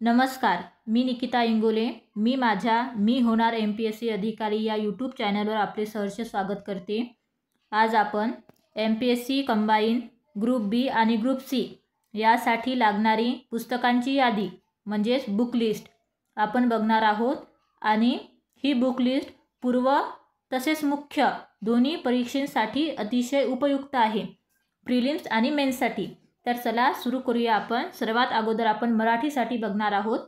नमस्कार, मी निकिता इंगोले. मी होणार MPSC अधिकारी या यूट्यूब चॅनलवर आपले सहर्ष स्वागत करते. आज आपण MPSC कंबाईन ग्रुप बी आणि ग्रुप सी यासाठी लागणारी पुस्तकांची यादी म्हणजेच बुक लिस्ट आपण बघणार आहोत आणि ही बुक लिस्ट पूर्व तसेच मुख्य दोन्ही परीक्षांसाठी अतिशय उपयुक्त आहे, प्रिलिम्स आणि मेन्ससाठी. तर चला सुरू करूया. आपण सर्वात अगोदर आपण मराठीसाठी बघणार आहोत.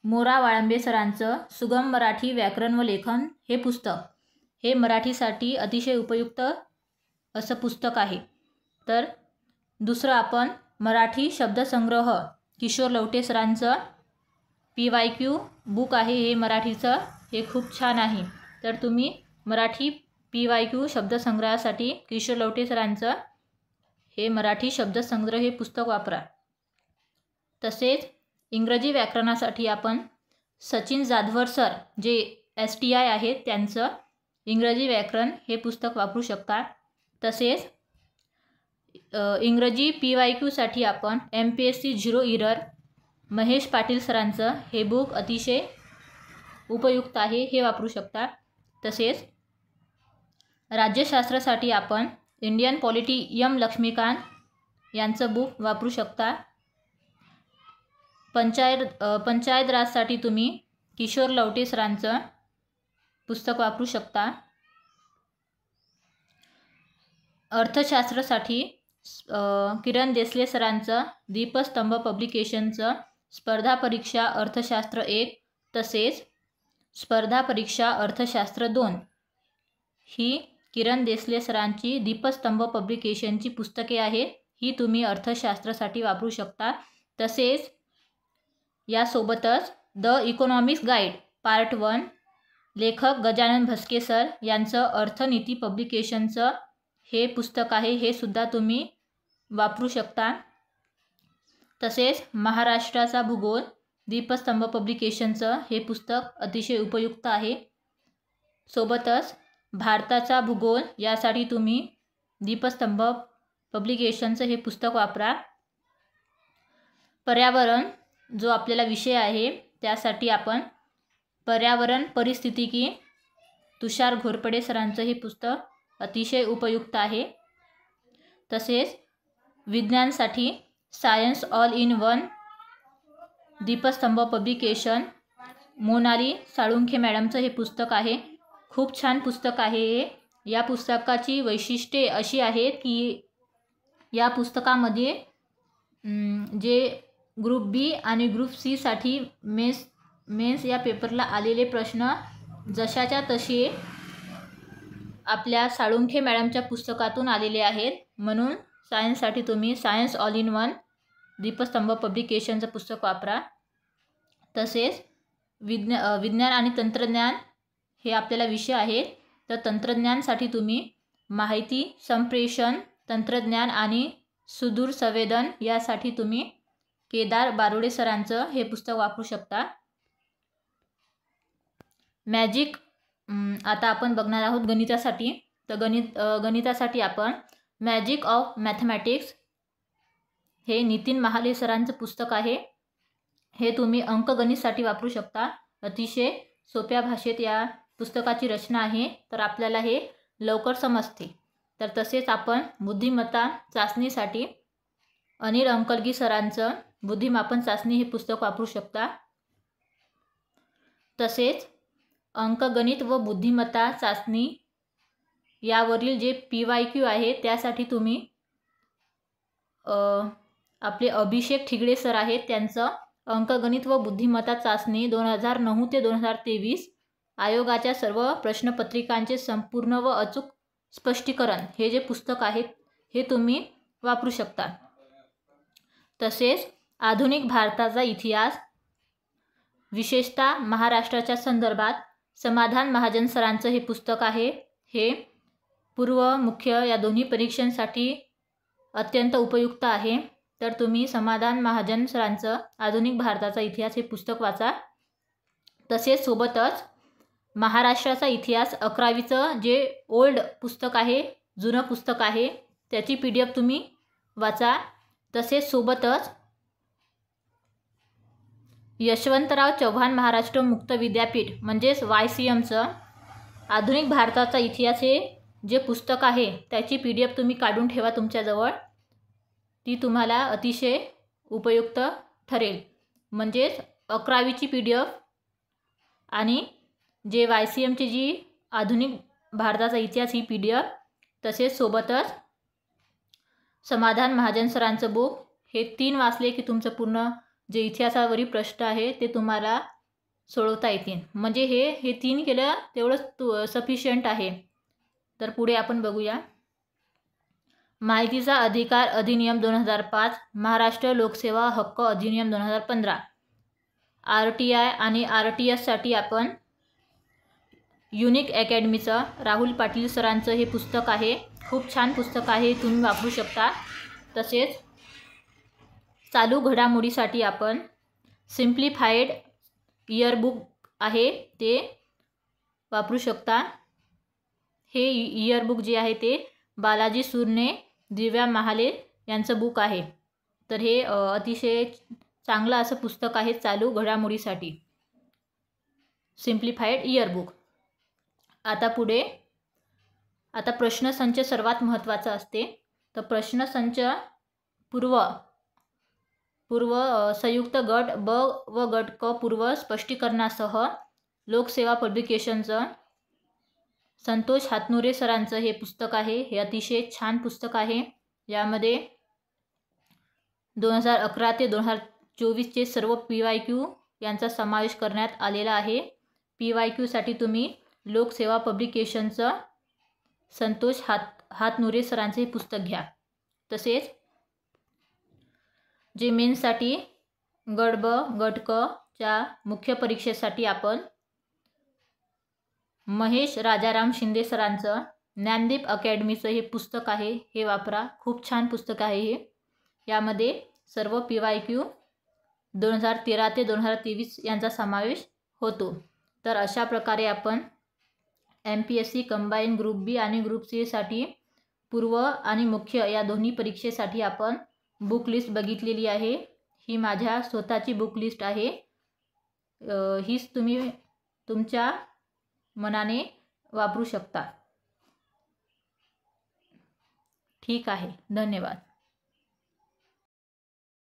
मोरा वाळंबे सरांचं सुगम मराठी व्याकरण व लेखन हे पुस्तक हे मराठीसाठी अतिशय उपयुक्त असं पुस्तक आहे. तर दुसरं आपण मराठी शब्दसंग्रह किशोर लवटे सरांचं PYQ बुक आहे. हे मराठीचं हे खूप छान आहे. तर तुम्ही मराठी PYQ शब्दसंग्रहासाठी किशोर लवटे सरांचं हे मराठी शब्दसंग्रह हे पुस्तक वापरा. तसेच इंग्रजी व्याकरणासाठी आपण सचिन जाधवर सर जे STI आहेत त्यांचं इंग्रजी व्याकरण हे पुस्तक वापरू शकता. तसेच इंग्रजी PYQ साठी आपण MPSC zero error Mahesh Patil सरांचं हे बुक अतिशय उपयुक्त आहे, हे वापरू शकता. तसेच राज्यशास्त्रासाठी आपण इंडियन पॉलिटी लक्ष्मीकांत यांचं बुक वापरू शकता. पंचायत राजसाठी तुम्ही किशोर लवटे सरांचं पुस्तक वापरू शकता. अर्थशास्त्रासाठी किरण देसले सरांचं दीपस्तंभ पब्लिकेशनचं स्पर्धा परीक्षा अर्थशास्त्र 1 तसेच स्पर्धा परीक्षा अर्थशास्त्र 2 ही किरण देसले सरांची दीपस्तंभ पब्लिकेशनची पुस्तके आहेत. ही तुम्ही अर्थशास्त्रासाठी वापरू शकता. तसेच यासोबतच द इकॉनॉमिक्स गाईड पार्ट 1 लेखक गजानन भस्के सर यांचं अर्थनीती पब्लिकेशनचं हे पुस्तक आहे, हे सुद्धा तुम्ही वापरू शकता. तसेच महाराष्ट्राचा भूगोल दीपस्तंभ पब्लिकेशनचं हे पुस्तक अतिशय उपयुक्त आहे. सोबतच भारताचा भूगोल यासाठी तुम्ही दीपस्तंभ पब्लिकेशनचं हे पुस्तक वापरा. पर्यावरण जो आपल्याला विषय आहे त्यासाठी आपण पर्यावरण परिस्थितिकी तुषार घोरपडे सरांचं हे पुस्तक अतिशय उपयुक्त आहे. तसेच विज्ञानसाठी सायन्स ऑल इन वन दीपस्तंभ पब्लिकेशन मोनाली साळुंखे मॅडमचं हे पुस्तक आहे. खूप छान पुस्तक आहे. या पुस्तकाची वैशिष्ट्ये अशी आहेत की या पुस्तकामध्ये जे ग्रुप बी आणि ग्रुप सी साठी मेन्स या पेपरला आलेले प्रश्न जशाच्या तसे आपल्या साळुंखे मॅडमच्या पुस्तकातून आलेले आहेत. म्हणून सायन्ससाठी तुम्ही सायन्स ऑल इन वन दीपस्तंभ पब्लिकेशनचं पुस्तक वापरा. तसेच विज्ञान आणि तंत्रज्ञान हे आपल्याला विषय आहेत. तर तंत्रज्ञानसाठी तुम्ही माहिती संप्रेषण तंत्रज्ञान आणि सुदूर संवेदन यासाठी तुम्ही केदार बारोडे सरांचं हे पुस्तक वापरू शकता. मॅजिक आता आपण बघणार आहोत गणितासाठी. तर गणितासाठी आपण मॅजिक ऑफ मॅथमॅटिक्स हे नितीन महाले सरांचं पुस्तक आहे. हे तुम्ही अंकगणितसाठी वापरू शकता. अतिशय सोप्या भाषेत या पुस्तकाची रचना आहे, तर आपल्याला हे लवकर समजते. तर तसेच आपण बुद्धिमत्ता चाचणीसाठी अनिल अंकलगी सरांचं बुद्धिमापन चाचणी हे पुस्तक वापरू शकता. तसेच अंकगणित व बुद्धिमत्ता चाचणी यावरील जे PYQ आहे त्यासाठी तुम्ही आपले अभिषेक ठिगळे सर आहेत त्यांचं अंकगणित व बुद्धिमत्ता चाचणी 2009 ते 2023 आयोगाच्या सर्व प्रश्नपत्रिकांचे संपूर्ण व अचूक स्पष्टीकरण हे जे पुस्तक आहे हे तुम्ही वापरू शकता. तसेच आधुनिक भारताचा इतिहास विशेषतः महाराष्ट्राच्या संदर्भात समाधान महाजन सरांचं हे पुस्तक आहे. हे पूर्व मुख्य या दोन्ही परीक्षांसाठी अत्यंत उपयुक्त आहे. तर तुम्ही समाधान महाजन सरांचं आधुनिक भारताचा इतिहास हे पुस्तक वाचा. तसेच सोबतच महाराष्ट्राचा इतिहास 11वीचं जे ओल्ड पुस्तक आहे, जुनं पुस्तक आहे, त्याची PDF तुम्ही वाचा. तसेच सोबतच यशवंतराव चव्हाण महाराष्ट्र मुक्त विद्यापीठ म्हणजेच YCMचं आधुनिक भारताचा इतिहास हे जे पुस्तक आहे त्याची PDF तुम्ही काढून ठेवा तुमच्याजवळ. ती तुम्हाला अतिशय उपयुक्त ठरेल. म्हणजेच 11वीची PDF आणि जे YCMची जी आधुनिक भारताचा इतिहास ही PDF, तसेच सोबतच समाधान महाजन सरांचं बुक, हे 3 वाचले की तुमचं पूर्ण जे इतिहासावरील प्रश्न आहे ते तुम्हाला सोडवता येतील. म्हणजे हे 3 केलं तेवढंच सफिशियंट आहे. तर पुढे आपण बघूया. माहितीचा अधिकार अधिनियम 2005, महाराष्ट्र लोकसेवा हक्क अधिनियम 2015, RTI आणि RTS आपण युनिक अकॅडमीचं राहुल पाटील सरांचं हे पुस्तक आहे. खूप छान पुस्तक आहे, तुम्ही वापरू शकता. तसेच चालू घडामोडीसाठी आपण सिम्प्लिफाईड इयरबुक आहे ते वापरू शकता. हे इयरबुक जे आहे ते बालाजी सुरने, दिव्या महाले यांचं बुक आहे. तर हे अतिशय चांगलं असं पुस्तक आहे चालू घडामोडीसाठी, सिम्प्लिफाईड इयरबुक. आता पुढे प्रश्नसंच सर्वात महत्त्वाचं असते. तर प्रश्नसंच पूर्व संयुक्त गट ब व गट क पूर्व स्पष्टीकरणासह लोकसेवा पब्लिकेशनचं संतोष हातनुरे सरांचं हे पुस्तक आहे. हे अतिशय छान पुस्तक आहे. यामध्ये 2011 ते 2024चे सर्व PYQ यांचा समावेश करण्यात आलेला आहे. PYQसाठी तुम्ही लोकसेवा पब्लिकेशनचं संतोष हातनुरे सरांचे हे पुस्तक घ्या. तसेच जे मेन्ससाठी गट ब गट क च्या मुख्य परीक्षेसाठी आपण महेश राजाराम शिंदे सरांचं ज्ञानदीप अकॅडमीचं हे पुस्तक आहे, हे वापरा. खूप छान पुस्तक आहे हे. यामध्ये सर्व PYQ 2013 ते 2023 यांचा समावेश होतो. तर अशा प्रकारे आपण MPSC कंबाईन ग्रुप बी आणि ग्रुप सी साठी पूर्व आणि मुख्य या दोन्ही परीक्षेसाठी आपण बुक लिस्ट बघितलेली आहे. ही माझ्या स्वतःची बुक लिस्ट आहे. हीच तुम्ही तुमच्या मनाने वापरू शकता. ठीक आहे, धन्यवाद.